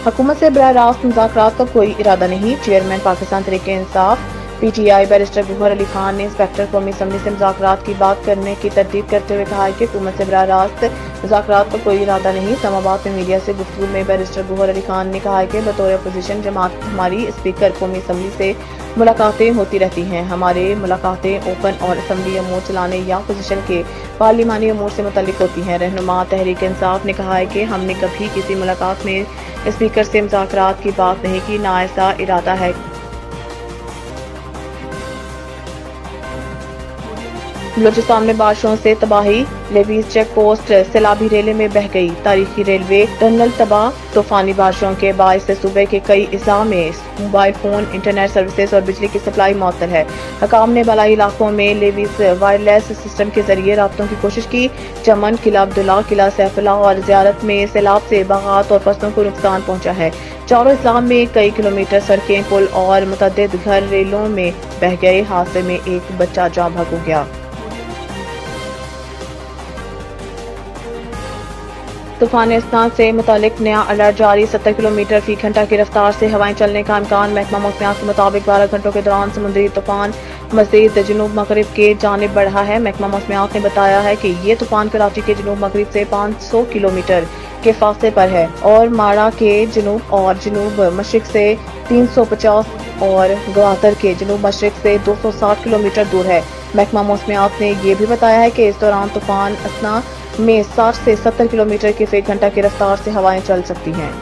हुकूमत से बराह रास्त मुज़ाकरात का कोई इरादा नहीं। Chairman Pakistan Tehreek Insaf PTI barrister Gauhar Ali Khan ने इंस्पेक्टर कौमी असम्बली से मुज़ाकरात की बात करने की तरदीद करते हुए कहा है कि हुकूमत से बराह रास्त मुज़ाकरात का कोई इरादा नहीं। इस्लामाबाद में मीडिया से गुफ्तगू में बैरिस्टर गौहर अली खान ने कहा है कि बतौर अपोजिशन जमात हमारी स्पीकर कौमी असम्बली से मुलाकातें होती रहती हैं। हमारी मुलाकातें ओपन और असम्बली अमूर चलाने या अपोजिशन के पार्लिमानी अमूर से मुतल्लिक होती हैं। रहनुमा तहरीक इंसाफ ने कहा है कि हमने कभी किसी मुलाकात में स्पीकर से मुज़ाकरात की बात नहीं की, ना ऐसा इरादा है। बलूचिस्तान में बारिशों से तबाही, लेवीज चेक पोस्ट सैलाबी रेले में बह गई। तारीखी रेलवे टनल तबाह। तूफानी बारिशों के बायस से सूबे के कई अज़ला में मोबाइल फोन, इंटरनेट सर्विसेज और बिजली की सप्लाई मुअत्तल है। हकाम ने बलाई इलाकों में लेवीज वायरलेस सिस्टम के जरिए राब्तों की कोशिश की। चमन, किला अब्दुल्ला, किला सैफुल्ला और ज़ियारत में सैलाब से बागात और फसलों को नुकसान पहुंचा है। चारों अज़ला में कई किलोमीटर सड़कें, पुल और मुतअद्दिद घर रेलों में बह गए। हादसे में एक बच्चा जाँ बहक हो गया। तूफान अस्ना से मुतालिक नया अलर्ट जारी। 70 किलोमीटर फी घंटा की रफ्तार से हवाएं चलने का इम्कान। महकमा मौसमियात के मुताबिक 12 घंटों के दौरान समुद्री तूफान मज़ीद जनूब मगरिब के जानिब बढ़ा है। महकमा मौसमियात ने बताया है कि ये तूफान कराची के जनूब मगरिब से 500 किलोमीटर के फासले पर है और माड़ा के जनूब और जनूब मशरिक से 350 और गवादर के जनूब मशरिक से 260 किलोमीटर दूर है। महकमा मौसमियात ने यह भी बताया है कि इस दौरान तूफान अस्ना में 60 से 70 किलोमीटर की फी घंटा की रफ्तार से हवाएं चल सकती हैं।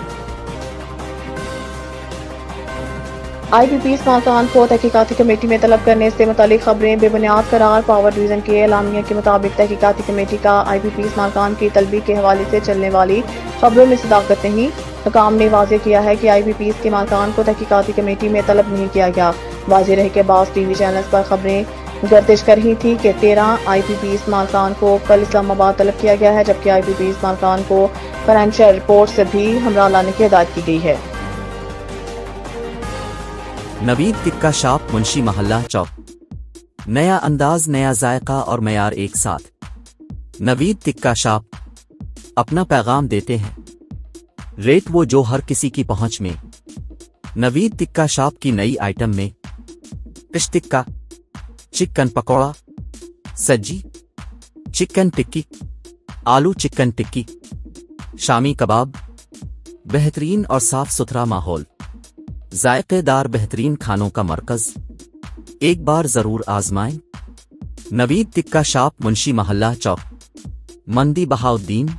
IPP स्मारकान को तहकीकाती कमेटी में तलब करने से मुतालिक खबरें बेबुनियाद करार। पावर डिवीजन के एलामिया के मुताबिक तहकीकाती कमेटी का IPP स्मारकान की तलबी के हवाले से चलने वाली खबरों में सदाकत नहीं। हकाम ने वाज़ेह किया है कि IPP के स्मारकान को तहकीकाती कमेटी में तलब नहीं किया गया। वाज़ेह रहे के बाद TV चैनल्स पर खबरें गर्दिश कर रही थी कि 13 IPP स्मारकान को कल इस्लामाबाद तलब किया गया है, जबकि IPP स्मारकान को फाइनेंशियल रिपोर्ट से भी हमरा लाने की हिदायत की गई है। नवीद टिक्का शॉप, मुंशी महल्ला चौक। नया अंदाज, नया जायका और मयार एक साथ। नवीद टिक्का शॉप अपना पैगाम देते हैं, रेट वो जो हर किसी की पहुंच में। नवीद टिक्का शॉप की नई आइटम में फिश टिक्का, चिकन पकौड़ा, सज्जी, चिकन टिक्की, आलू चिकन टिक्की, शामी कबाब, बेहतरीन और साफ सुथरा माहौल, जायकेदार बेहतरीन खानों का मरकज। एक बार जरूर आजमाएं। नवीद टिक्का शॉप, मुंशी महल्ला चौक, मंदी बहाउद्दीन।